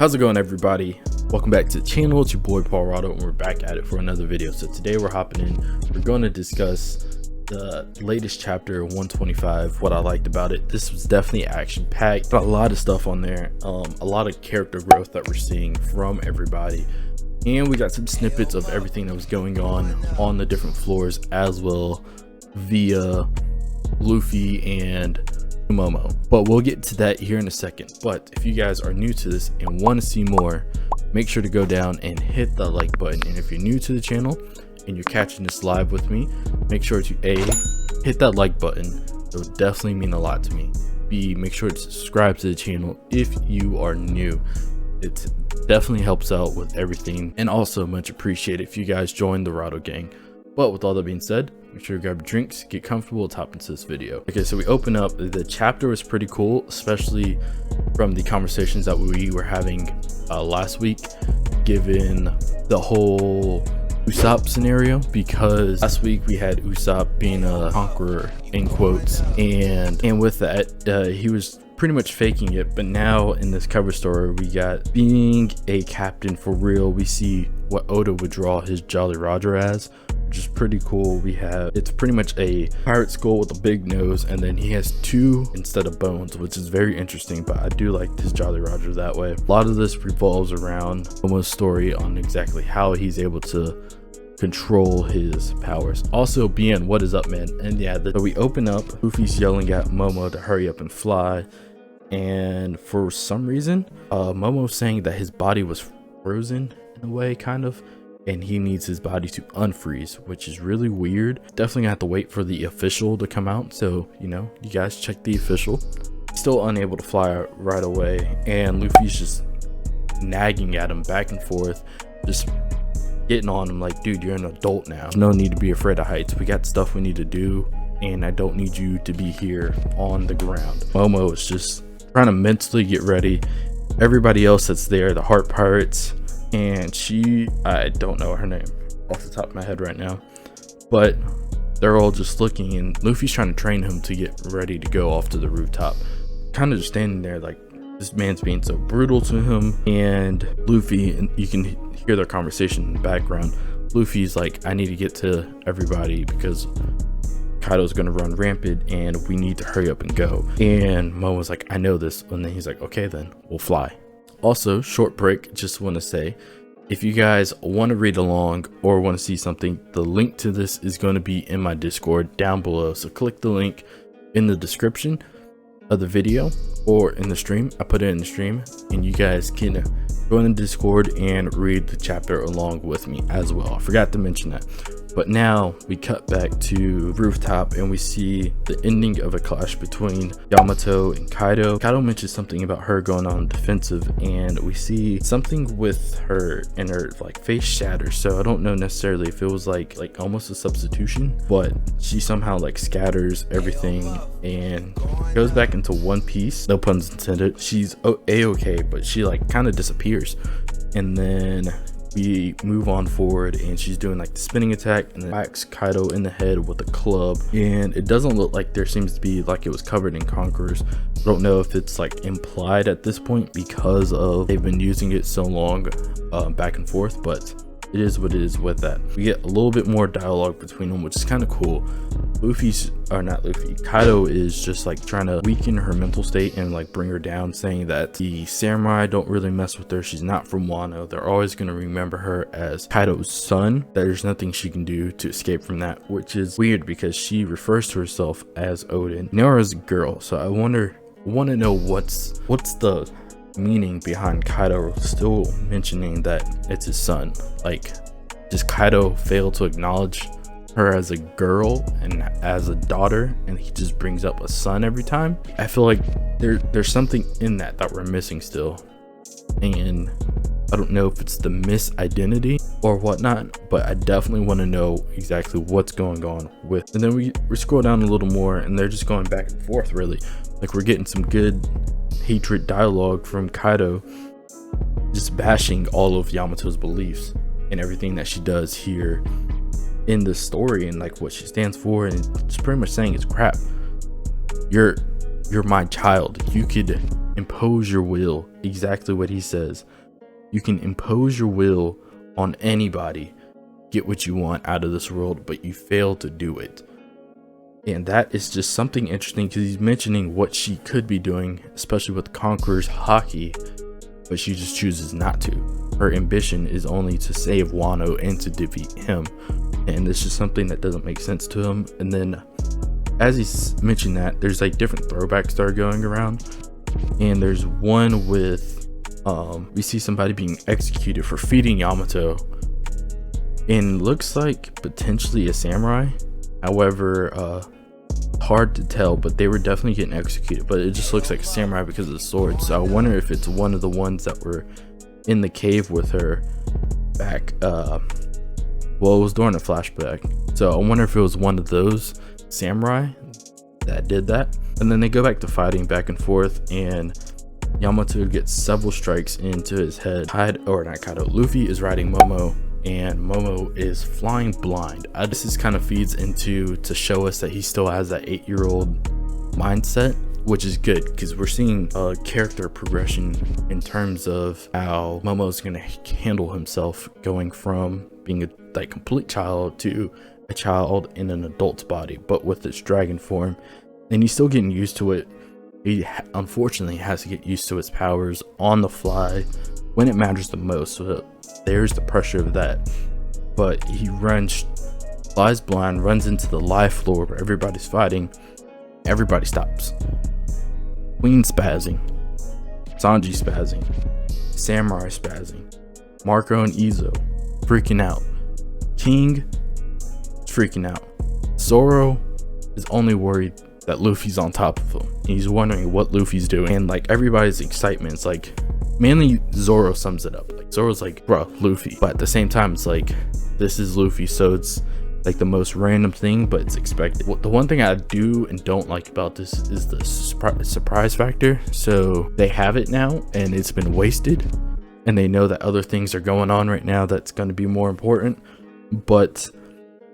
How's it going, everybody? Welcome back to the channel. It's your boy PawRado, and we're back at it for another video. So today we're hopping in. We're going to discuss the latest chapter 125, what I liked about it. This was definitely action packed, a lot of stuff on there, a lot of character growth that we're seeing from everybody, and we got some snippets of everything that was going on the different floors as well via Luffy and Momo. But we'll get to that here in a second. But if you guys are new to this and want to see more, make sure to go down and hit that like button. And if you're new to the channel and you're catching this live with me, make sure to hit that like button. It would definitely mean a lot to me. Make sure to subscribe to the channel if you are new. It definitely helps out with everything, and also much appreciated if you guys join the PawRado gang. But with all that being said, make sure to grab drinks, get comfortable, top into this video. Okay, so we open up. The chapter was pretty cool, especially from the conversations that we were having last week, given the whole Usopp scenario, because last week we had Usopp being a conqueror in quotes, and with that he was pretty much faking it. But now in this cover story, we got being a captain for real. We see what Oda would draw his Jolly Roger as, which is pretty cool. It's pretty much a pirate skull with a big nose, and then he has two instead of bones, which is very interesting. But I do like his Jolly Roger that way. A lot of this revolves around Momo's story on exactly how he's able to control his powers. Also, Bien, what is up, man? And yeah, so we open up, Luffy's yelling at Momo to hurry up and fly, and for some reason Momo's saying that his body was frozen in a way, kind of, and he needs his body to unfreeze, which is really weird. Definitely gonna have to wait for the official to come out, so you know, you guys check the official. Still unable to fly right away, and Luffy's just nagging at him back and forth, just getting on him like, dude, you're an adult now. There's no need to be afraid of heights. We got stuff we need to do, and I don't need you to be here on the ground. Momo is just trying to mentally get ready. Everybody else that's there, the Heart Pirates, and I don't know her name off the top of my head right now, but they're all just looking, and Luffy's trying to train him to get ready to go off to the rooftop, kind of just standing there like, this man's being so brutal to him. And Luffy, and you can hear their conversation in the background, Luffy's like, I need to get to everybody because Kaido's gonna run rampant and we need to hurry up and go. And Momo's like, I know this. And then he's like, okay, then we'll fly. Also, short break, just want to say, if you guys want to read along or want to see something, the link to this is going to be in my Discord down below. So click the link in the description of the video or in the stream. I put it in the stream, and you guys can go in the Discord and read the chapter along with me as well. I forgot to mention that. But now we cut back to rooftop, and we see the ending of a clash between Yamato and Kaido. Kaido mentions something about her going on defensive, and we see something with her, and her like face shatters. So I don't know necessarily if it was like almost a substitution, but she somehow like scatters everything and goes back into one piece. No puns intended. She's a-okay, but she like kind of disappears, and then we move on forward, and she's doing like the spinning attack and then whacks Kaido in the head with a club, and it doesn't look like there seems to be like it was covered in conquerors. I don't know if it's like implied at this point because of they've been using it so long back and forth, but it is what it is with that. We get a little bit more dialogue between them, which is kind of cool. Kaido is just like trying to weaken her mental state and like bring her down, saying that the samurai don't really mess with her. She's not from Wano. They're always going to remember her as Kaido's son. There's nothing she can do to escape from that, which is weird because she refers to herself as Odin. Nora's a girl, so I want to know what's the meaning behind Kaido still mentioning that it's his son. Like, does Kaido fail to acknowledge her as a girl and as a daughter, and he just brings up a son every time? I feel like there's something in that we're missing still, and I don't know if it's the misidentity or whatnot, but I definitely want to know exactly what's going on with. And then we scroll down a little more, and they're just going back and forth, really. Like, we're getting some good hatred dialogue from Kaido, just bashing all of Yamato's beliefs and everything that she does here in the story, and like what she stands for, and just pretty much saying it's crap. You're my child. You could impose your will, exactly what he says. You can impose your will on anybody, get what you want out of this world, but you fail to do it. And that is just something interesting, because he's mentioning what she could be doing, especially with Conqueror's Haki, but she just chooses not to. Her ambition is only to save Wano and to defeat him, and it's just something that doesn't make sense to him. And then as he's mentioned that, there's like different throwbacks that are going around, and there's one with we see somebody being executed for feeding Yamato, and looks like potentially a samurai. However, hard to tell, but they were definitely getting executed, but it just looks like a samurai because of the sword. So I wonder if it's one of the ones that were in the cave with her back, well, it was during a flashback, so I wonder if it was one of those samurai that did that. And then they go back to fighting back and forth, and Yamato gets several strikes into his head. Luffy is riding Momo, and Momo is flying blind. This is kind of feeds into to show us that he still has that 8-year-old mindset, which is good, because we're seeing a character progression in terms of how Momo's gonna handle himself, going from being a complete child to a child in an adult's body, but with its dragon form. And he's still getting used to it. He unfortunately has to get used to its powers on the fly when it matters the most, so there's the pressure of that. But he flies blind, runs into the live floor where everybody's fighting. Everybody stops. Queen spazzing, Sanji spazzing, Samurai spazzing, Marco and Izo freaking out, King is freaking out, Zoro is only worried that Luffy's on top of him, and he's wondering what Luffy's doing. And like everybody's excitement, it's like mainly Zoro sums it up. Like Zoro's like, bro, Luffy, but at the same time it's like, this is Luffy, so it's like the most random thing, but it's expected. The one thing I do and don't like about this is the surprise factor. So they have it now and it's been wasted, and they know that other things are going on right now that's going to be more important, but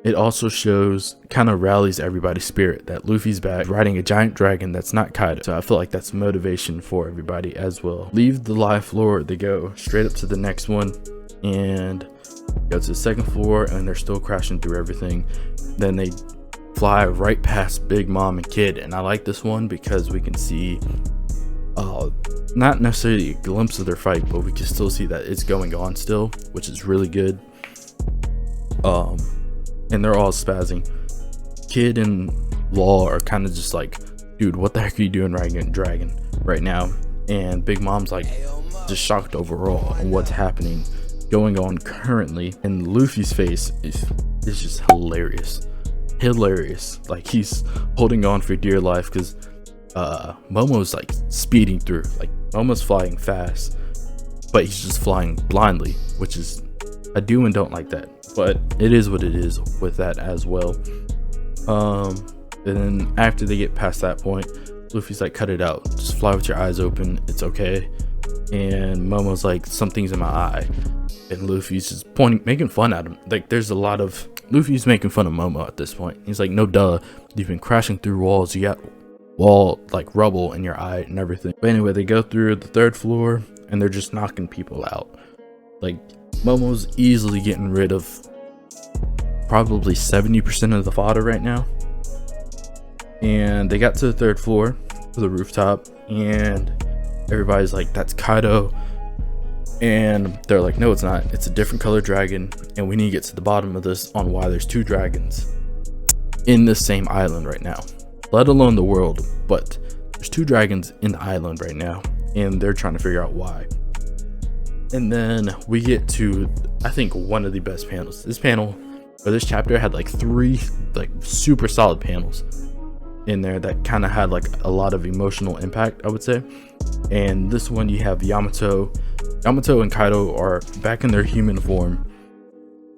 it also shows, kind of rallies everybody's spirit that Luffy's back riding a giant dragon that's not Kaido. So I feel like that's motivation for everybody as well. Leave the live floor, they go straight up to the next one and go to the second floor, and they're still crashing through everything. Then they fly right past Big Mom and Kid, and I like this one because we can see not necessarily a glimpse of their fight, but we can still see that it's going on still, which is really good. And they're all spazzing. Kid and Law are kind of just like, dude, what the heck are you doing riding a dragon right now? And Big Mom's like just shocked overall on what's happening going on currently, and Luffy's face is just hilarious. Like he's holding on for dear life, because Momo's like speeding through, like Momo's flying fast, but he's just flying blindly, which is, I do and don't like that, but it is what it is with that as well. And then after they get past that point, Luffy's like, cut it out, just fly with your eyes open, it's okay. And Momo's like, something's in my eye, and Luffy's just making fun at him. Like there's a lot of Luffy's making fun of Momo at this point. He's like, no duh, you've been crashing through walls, you got wall like rubble in your eye and everything. But anyway, they go through the third floor and they're just knocking people out. Like Momo's easily getting rid of probably 70% of the fodder right now. And they got to the third floor, to the rooftop, and everybody's like, that's Kaido. And they're like, no, it's not, it's a different color dragon, and we need to get to the bottom of this on why there's two dragons in this same island right now, let alone the world, but there's two dragons in the island right now, and they're trying to figure out why. And then we get to, I think, one of the best panels. This panel, or this chapter, had like 3 like super solid panels in there that kind of had like a lot of emotional impact, I would say. And this one, you have Yamato and Kaido are back in their human form,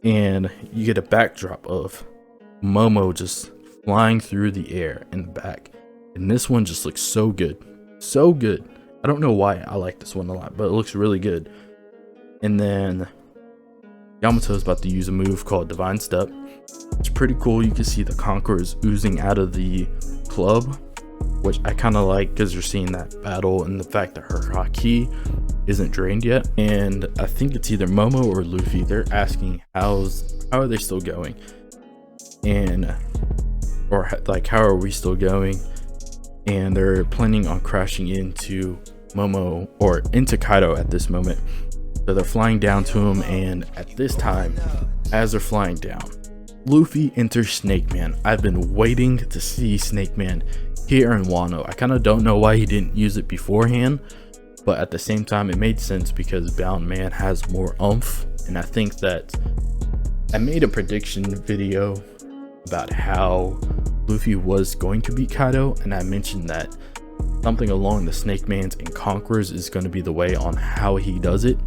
and you get a backdrop of Momo just flying through the air in the back, and this one just looks so good. I don't know why I like this one a lot, but it looks really good. And then Yamato is about to use a move called Divine Step. It's pretty cool. You can see the conquerors oozing out of the club, which I kind of like because you're seeing that battle and the fact that her haki isn't drained yet. And I think it's either Momo or Luffy. They're asking how are they still going, and or like how are we still going, and they're planning on crashing into Momo or into Kaido at this moment. So they're flying down to him, and at this time, as they're flying down, Luffy enters Snake Man. I've been waiting to see Snake Man here in Wano. I kind of don't know why he didn't use it beforehand, but at the same time it made sense because Bound Man has more oomph. And I think that I made a prediction video about how Luffy was going to beat Kaido, and I mentioned that something along the Snake Man's and Conquerors is going to be the way on how he does it.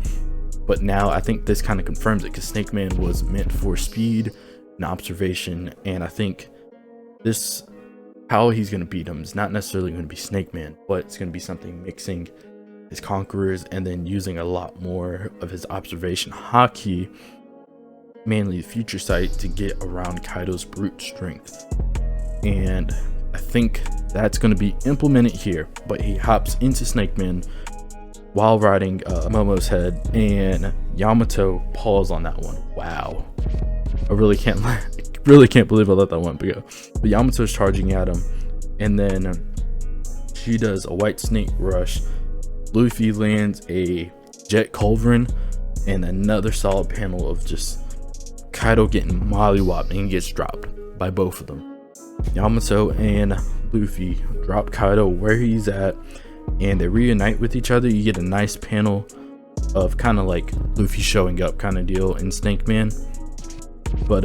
But now I think this kind of confirms it, because Snake Man was meant for speed and observation, and I think this how he's going to beat him is not necessarily going to be Snake Man, but it's going to be something mixing his Conquerors and then using a lot more of his observation haki, mainly the future sight, to get around Kaido's brute strength. And I think that's going to be implemented here, but he hops into Snake Man while riding Momo's head, and Yamato paused on that one. Wow, I really can't believe I let that one go. But Yamato's charging at him, and then she does a white snake rush. Luffy lands a jet culverin, and another solid panel of just Kaido getting mollywopped, and gets dropped by both of them. Yamato and Luffy drop Kaido where he's at, and they reunite with each other. You get a nice panel of kind of like Luffy showing up kind of deal in Snake Man, but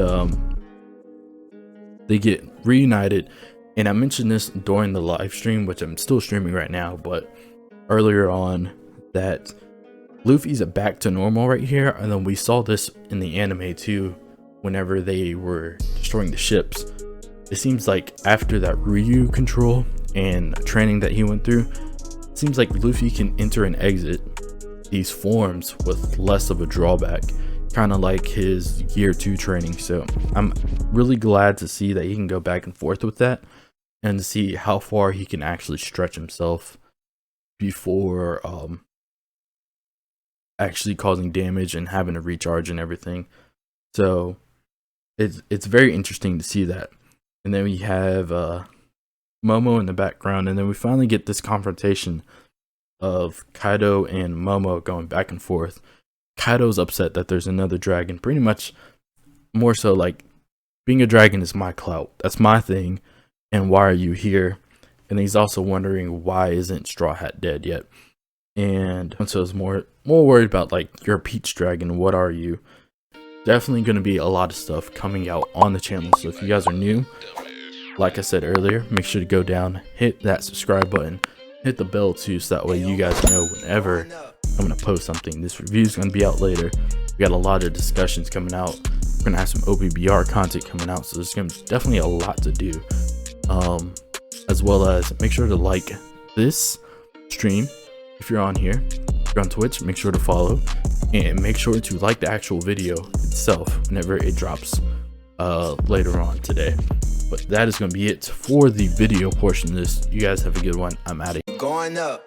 they get reunited. And I mentioned this during the live stream, which I'm still streaming right now, but earlier on, that Luffy's back to normal right here. And then we saw this in the anime too, whenever they were destroying the ships. It seems like after that Ryu control and training that he went through, it seems like Luffy can enter and exit these forms with less of a drawback, kind of like his year 2 training. So I'm really glad to see that he can go back and forth with that, and to see how far he can actually stretch himself before actually causing damage and having to recharge and everything. So it's very interesting to see that. And then we have Momo in the background, and then we finally get this confrontation of Kaido and Momo going back and forth. Kaido's upset that there's another dragon, pretty much more so like, being a dragon is my clout, that's my thing, and why are you here? And he's also wondering, why isn't Straw Hat dead yet? And so it's more worried about, like, you're a peach dragon, what are you? Definitely going to be a lot of stuff coming out on the channel. So if you guys are new, like I said earlier, make sure to go down, hit that subscribe button, hit the bell too, so that way you guys know whenever I'm going to post something. This review is going to be out later. We got a lot of discussions coming out. We're going to have some OBBR content coming out, so there's going to be definitely a lot to do. As well as make sure to like this stream if you're on here. If you're on Twitch, make sure to follow, and make sure to like the actual video itself whenever it drops later on today. But that is going to be it for the video portion of this. You guys have a good one. I'm out of here. Going up.